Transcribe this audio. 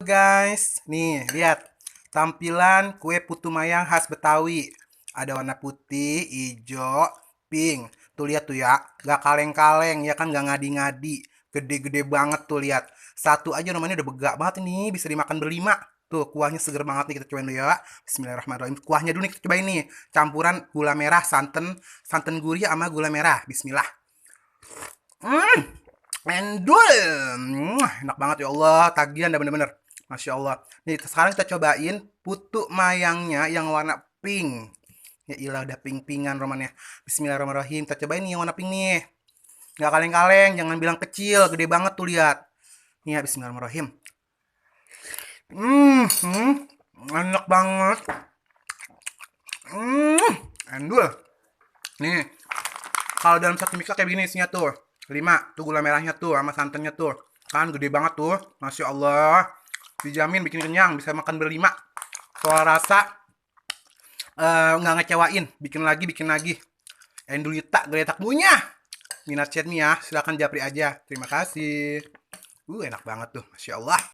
Guys, nih lihat tampilan kue putu mayang khas Betawi. Ada warna putih, hijau, pink. Tuh lihat tuh ya, gak kaleng-kaleng ya kan, gak ngadi-ngadi. Gede-gede banget tuh lihat. Satu aja namanya udah begak banget ini, bisa dimakan berlima. Tuh kuahnya seger banget nih, kita cobain dulu ya. Bismillahirrahmanirrahim. Kuahnya dulu nih kita cobain nih. Campuran gula merah, santan, santan gurih sama gula merah. Bismillah. Hmm, endul. Enak banget ya Allah, tagihan dah bener-bener. Masya Allah. Nih, sekarang kita cobain putu mayangnya yang warna pink. Ya ilah, udah pink-pinkan romannya. Bismillahirrahmanirrahim. Kita cobain nih yang warna pink nih. Nggak kaleng-kaleng, jangan bilang kecil, gede banget tuh lihat. Nih ya, bismillahirrahmanirrahim. Enak banget. Endul. Nih, kalau dalam satu mixer kayak begini isinya tuh 5 tuh gula merahnya tuh sama santannya tuh. Kan gede banget tuh. Masya Allah. Dijamin bikin kenyang, bisa makan berlima. Soal rasa nggak ngecewain, bikin lagi. Endulita geletak punya. Minat chat nih ya, silahkan japri aja. Terima kasih. Enak banget tuh, Masya Allah.